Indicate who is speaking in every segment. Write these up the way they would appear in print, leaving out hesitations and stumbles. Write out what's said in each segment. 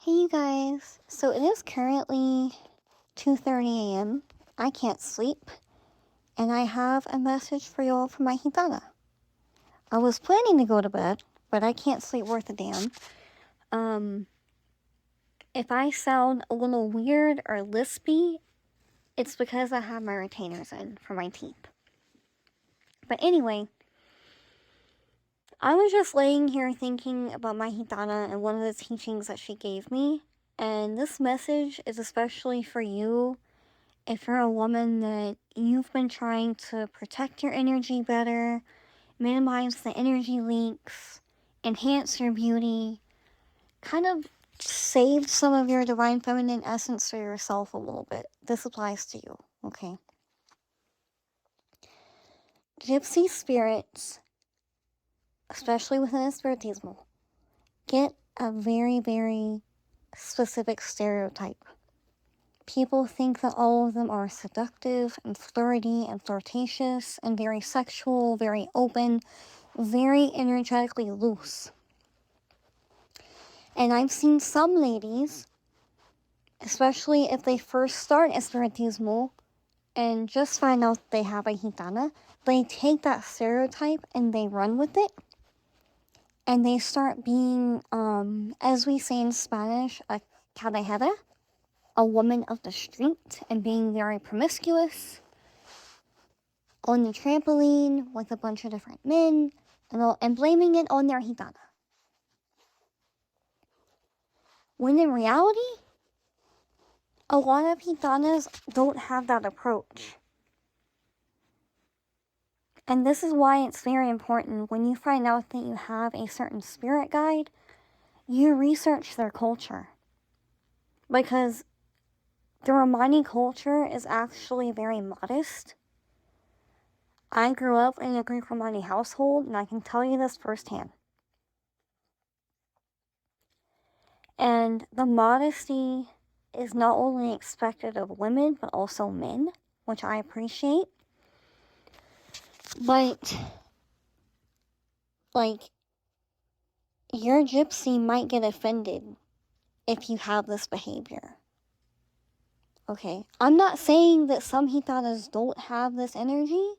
Speaker 1: Hey you guys, so it is currently 2:30 a.m. I can't sleep, and I have a message for y'all from my gitana. I was planning to go to bed, but I can't sleep worth a damn. If I sound a little weird or lispy, it's because I have my retainers in for my teeth. But anyway, I was just laying here thinking about my gitana and one of the teachings that she gave me, and this message is especially for you if you're a woman that you've been trying to protect your energy better, minimize the energy leaks, enhance your beauty, kind of save some of your divine feminine essence for yourself a little bit. This applies to you, okay? Gypsy spirits, especially within the spiritismo, get a very, very specific stereotype. People think that all of them are seductive and flirty and flirtatious and very sexual, very open, very energetically loose. And I've seen some ladies, especially if they first start espiritismo and just find out they have a gitana, they take that stereotype and they run with it. And they start being, as we say in Spanish, a callejera, a woman of the street, and being very promiscuous on the trampoline with a bunch of different men, and blaming it on their gitana. When in reality, a lot of gitanas don't have that approach. And this is why it's very important when you find out that you have a certain spirit guide, you research their culture. Because the Romani culture is actually very modest. I grew up in a Greek Romani household, and I can tell you this firsthand. And the modesty is not only expected of women, but also men, which I appreciate. But, your gypsy might get offended if you have this behavior. Okay, I'm not saying that some gitanas don't have this energy,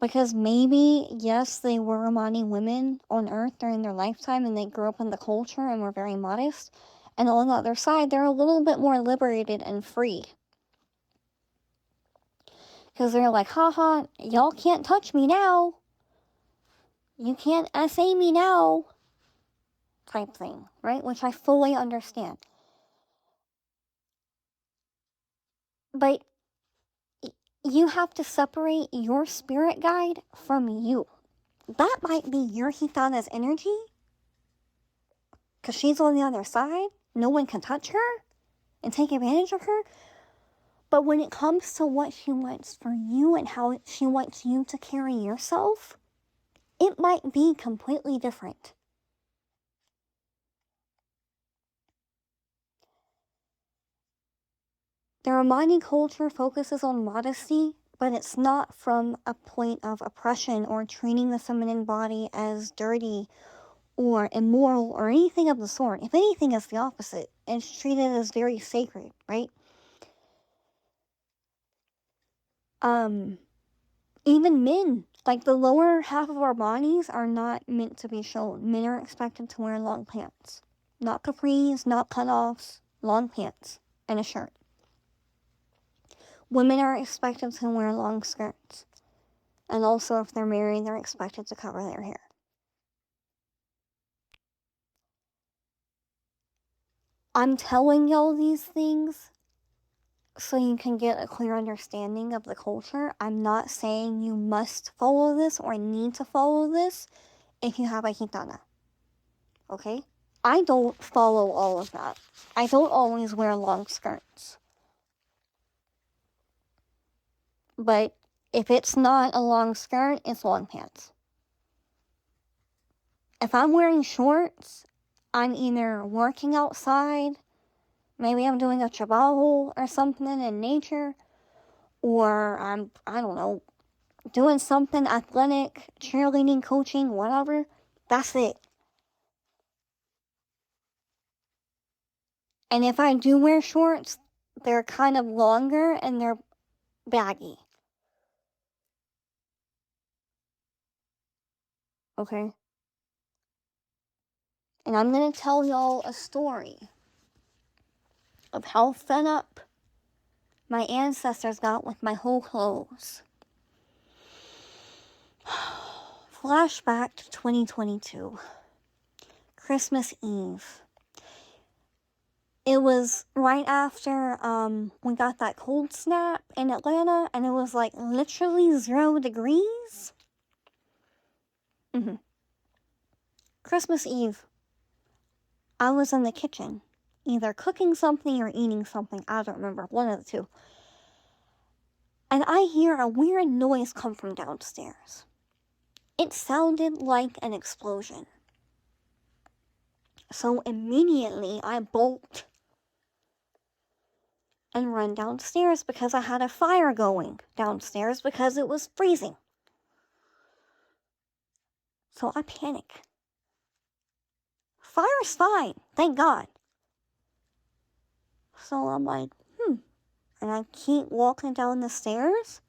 Speaker 1: because maybe, yes, they were Romani women on Earth during their lifetime and they grew up in the culture and were very modest. And on the other side, they're a little bit more liberated and free. Because they're like, haha, y'all can't touch me now. You can't essay me now. Type thing, right? Which I fully understand. But you have to separate your spirit guide from you. That might be your gitana's energy, because she's on the other side. No one can touch her and take advantage of her. But when it comes to what she wants for you and how she wants you to carry yourself, it might be completely different. The Romani culture focuses on modesty, but it's not from a point of oppression or treating the feminine body as dirty or immoral or anything of the sort. If anything, it's the opposite. It's treated as very sacred, right? Even men, like the lower half of our bodies are not meant to be shown. Men are expected to wear long pants. Not capris, not cutoffs, long pants, and a shirt. Women are expected to wear long skirts. And also, if they're married, they're expected to cover their hair. I'm telling y'all these things so you can get a clear understanding of the culture. I'm not saying you must follow this or need to follow this if you have a gitana. Okay? I don't follow all of that. I don't always wear long skirts. But if it's not a long skirt, it's long pants. If I'm wearing shorts, I'm either working outside, maybe I'm doing a trabajo or something in nature, or I don't know, doing something athletic, cheerleading, coaching, whatever. That's it. And if I do wear shorts, they're kind of longer and they're baggy. Okay? And I'm gonna tell y'all a story of how fed up my ancestors got with my whole clothes. Flashback to 2022. Christmas Eve. It was right after we got that cold snap in Atlanta, and it was like literally 0 degrees. Christmas Eve, I was in the kitchen, either cooking something or eating something. I don't remember, one of the two. And I hear a weird noise come from downstairs. It sounded like an explosion. So immediately I bolt and run downstairs because I had a fire going downstairs because it was freezing. So I panic. Fire's fine, thank God. So I'm like, and I keep walking down the stairs,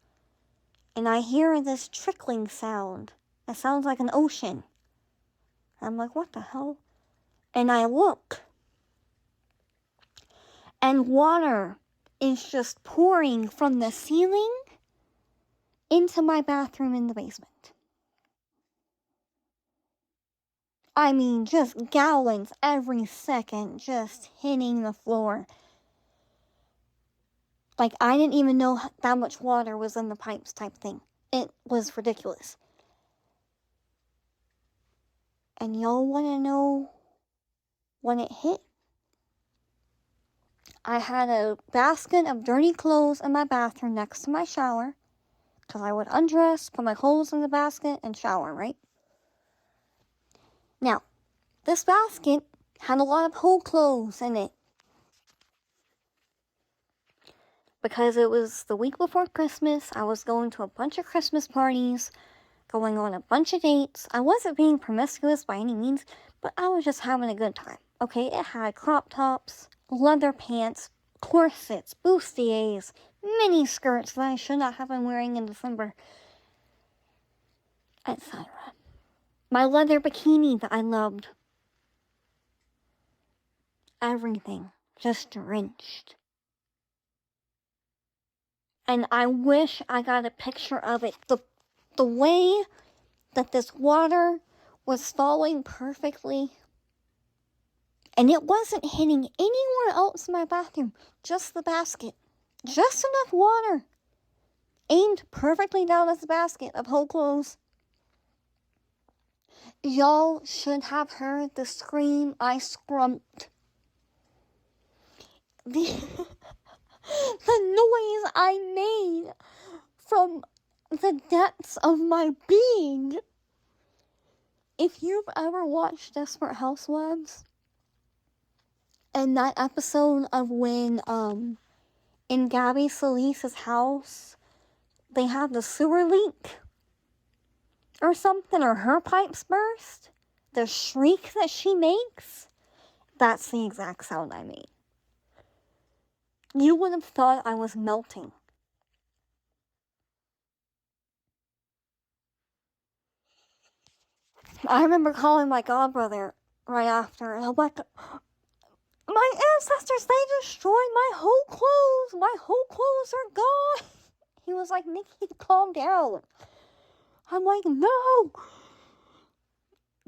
Speaker 1: and I hear this trickling sound. It sounds like an ocean. I'm like, what the hell? And I look, and water is just pouring from the ceiling into my bathroom in the basement. I mean, just gallons every second just hitting the floor. Like, I didn't even know that much water was in the pipes type thing. It was ridiculous. And y'all want to know when it hit? I had a basket of dirty clothes in my bathroom next to my shower, because I would undress, put my clothes in the basket, and shower, right? Now, this basket had a lot of whole clothes in it, because it was the week before Christmas. I was going to a bunch of Christmas parties, going on a bunch of dates. I wasn't being promiscuous by any means, but I was just having a good time. Okay, it had crop tops, leather pants, corsets, bustiers, mini skirts that I should not have been wearing in December, etc. My leather bikini that I loved. Everything just drenched. And I wish I got a picture of it. The way that this water was falling perfectly, and it wasn't hitting anywhere else in my bathroom, just the basket. Just enough water aimed perfectly down at the basket of whole clothes. Y'all should have heard the scream I scrumped. The noise I made from the depths of my being. If you've ever watched Desperate Housewives, and that episode of when in Gabby Salise's house they have the sewer leak or something, or her pipes burst, the shriek that she makes, that's the exact sound I made. You would have thought I was melting. I remember calling my godbrother right after, and I'm like, my ancestors, they destroyed my whole clothes. My whole clothes are gone. He was like, Nikki, calm down. I'm like, no.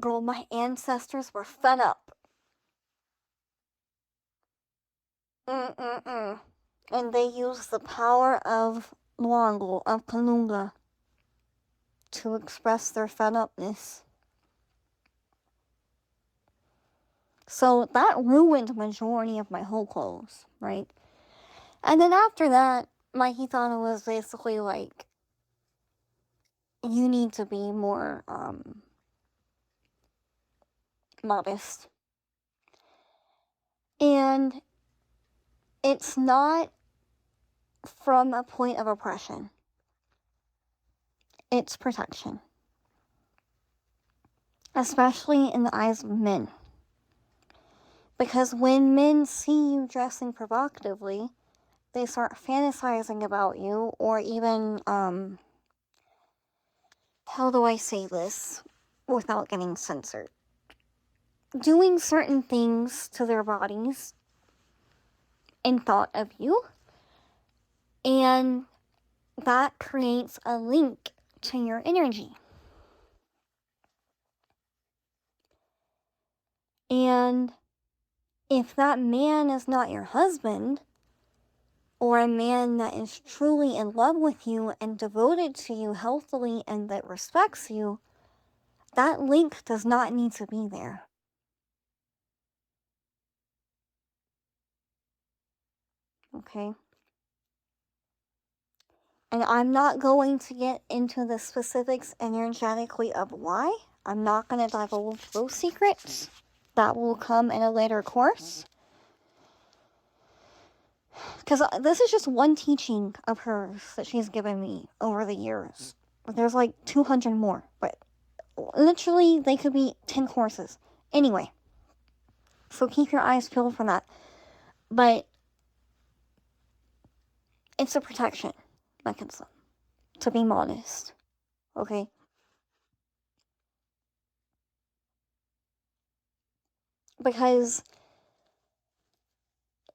Speaker 1: Girl, my ancestors were fed up. And they used the power of Luango, of Kalunga, to express their fed upness. So that ruined majority of my whole clothes, right? And then after that, my gitana was basically like, you need to be more modest. And it's not from a point of oppression. It's protection. Especially in the eyes of men. Because when men see you dressing provocatively, they start fantasizing about you, or even, how do I say this without getting censored? Doing certain things to their bodies in thought of you, and that creates a link to your energy. And if that man is not your husband, or a man that is truly in love with you and devoted to you healthily and that respects you, that link does not need to be there. Okay? And I'm not going to get into the specifics energetically of why. I'm not going to divulge those secrets. That will come in a later course. Because this is just one teaching of hers that she's given me over the years. There's like 200 more, but literally they could be 10 courses. Anyway, so keep your eyes peeled for that. But it's a protection mechanism to be modest, okay? Because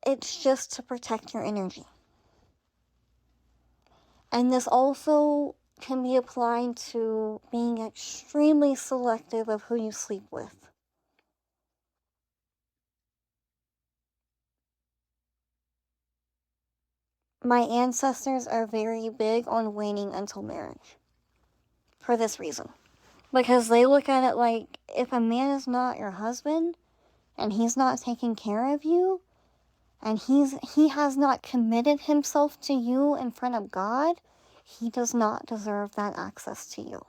Speaker 1: it's just to protect your energy. And this also can be applied to being extremely selective of who you sleep with. My ancestors are very big on waiting until marriage. For this reason. Because they look at it like, if a man is not your husband, and he's not taking care of you, and he has not committed himself to you in front of God, he does not deserve that access to you.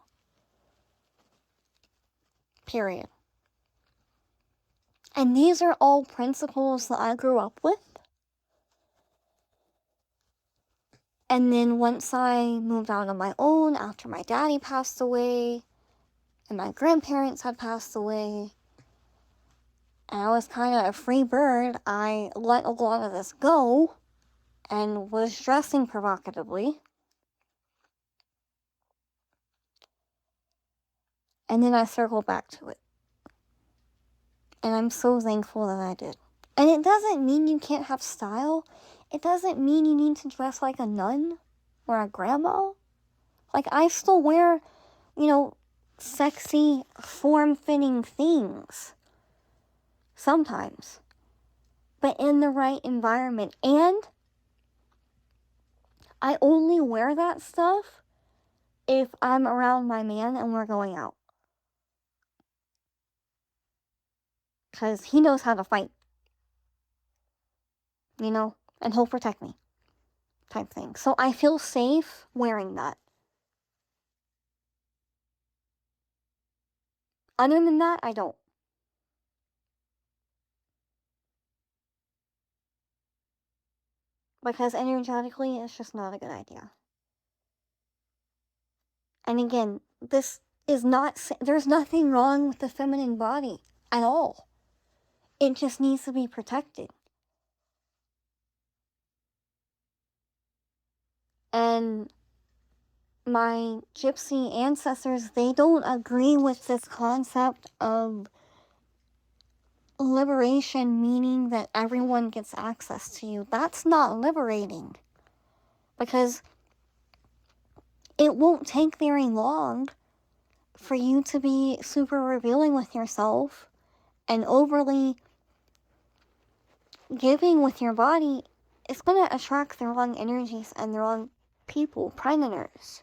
Speaker 1: Period. And these are all principles that I grew up with. And then once I moved out on my own, after my daddy passed away, and my grandparents had passed away, and I was kind of a free bird, I let a lot of this go, and was dressing provocatively. And then I circled back to it. And I'm so thankful that I did. And it doesn't mean you can't have style. It doesn't mean you need to dress like a nun or a grandma. Like, I still wear, sexy, form-fitting things. Sometimes. But in the right environment. And I only wear that stuff if I'm around my man and we're going out. Because he knows how to fight. And he'll protect me. Type thing. So I feel safe wearing that. Other than that, I don't. Because energetically, it's just not a good idea. And again, this is not, there's nothing wrong with the feminine body at all. It just needs to be protected. And my gypsy ancestors, they don't agree with this concept of liberation, meaning that everyone gets access to you. That's not liberating. Because it won't take very long for you to be super revealing with yourself and overly giving with your body. It's going to attract the wrong energies and the wrong people, predators.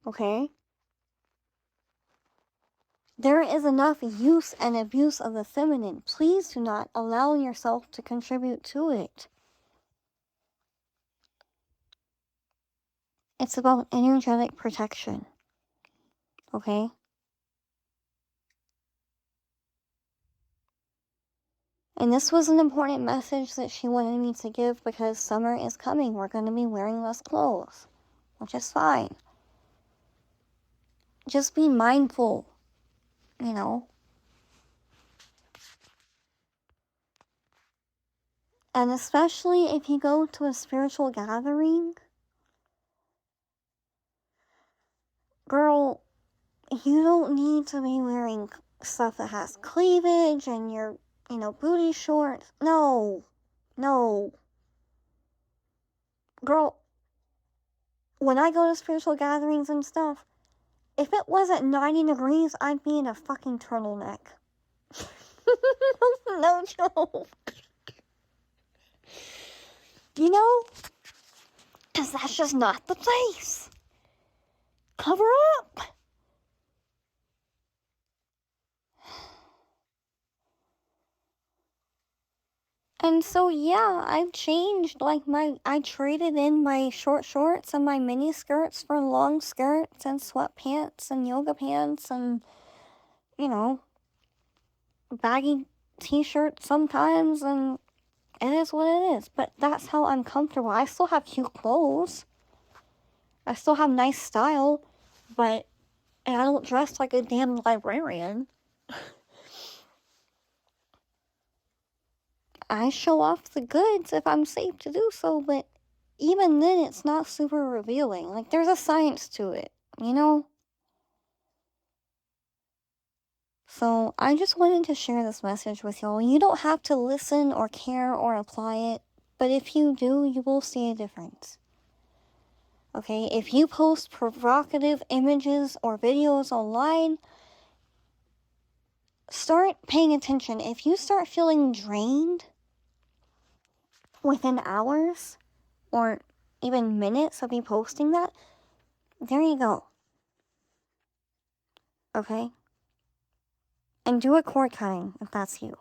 Speaker 1: Okay? There is enough use and abuse of the feminine. Please do not allow yourself to contribute to it. It's about energetic protection. Okay? And this was an important message that she wanted me to give because summer is coming. We're going to be wearing less clothes, which is fine. Just be mindful, And especially if you go to a spiritual gathering, girl, you don't need to be wearing stuff that has cleavage and your, booty shorts. No. Girl, when I go to spiritual gatherings and stuff, if it wasn't 90 degrees, I'd be in a fucking turtleneck. No joke. Because that's just not the place. Cover up. And so, yeah, I've changed. I traded in my short shorts and my mini skirts for long skirts and sweatpants and yoga pants and, baggy t-shirts sometimes, and it is what it is. But that's how I'm comfortable. I still have cute clothes. I still have nice style, and I don't dress like a damn librarian. I show off the goods if I'm safe to do so, but even then it's not super revealing. Like, there's a science to it, So I just wanted to share this message with y'all. You don't have to listen or care or apply it, but if you do, you will see a difference. Okay, if you post provocative images or videos online, start paying attention. If you start feeling drained within hours or even minutes of you posting that, there you go. Okay? And do a cord cutting if that's you.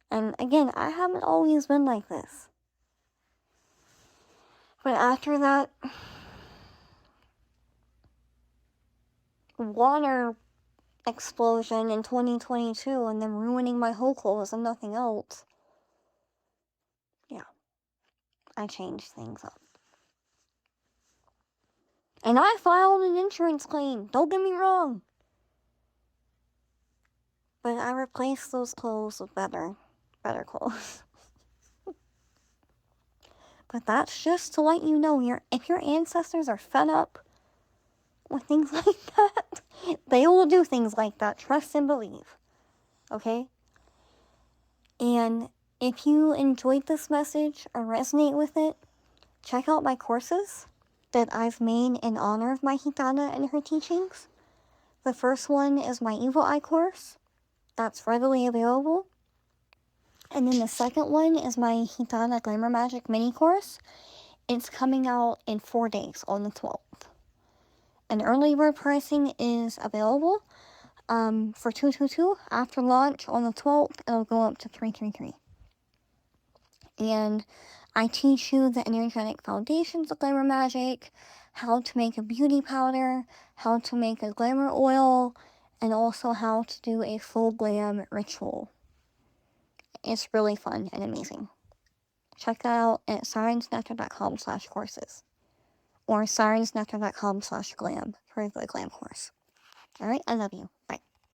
Speaker 1: And again, I haven't always been like this. But after that water explosion in 2022 and then ruining my whole clothes and nothing else, yeah, I changed things up. And I filed an insurance claim, don't get me wrong. But I replaced those clothes with better clothes. But that's just to let you know, if your ancestors are fed up with things like that, they will do things like that. Trust and believe. Okay? And if you enjoyed this message or resonate with it, check out my courses that I've made in honor of my gitana and her teachings. The first one is my Evil Eye course. That's readily available. And then the second one is my Gitana Glamour Magic mini course. It's coming out in 4 days on the 12th. And early bird pricing is available for $222. After launch on the 12th, it'll go up to $333. And I teach you the energetic foundations of glamour magic, how to make a beauty powder, how to make a glamour oil, and also how to do a full glam ritual. It's really fun and amazing. Check that out at sirensnectar.com/courses or sirensnectar.com/glam for the glam course. Alright, I love you. Bye.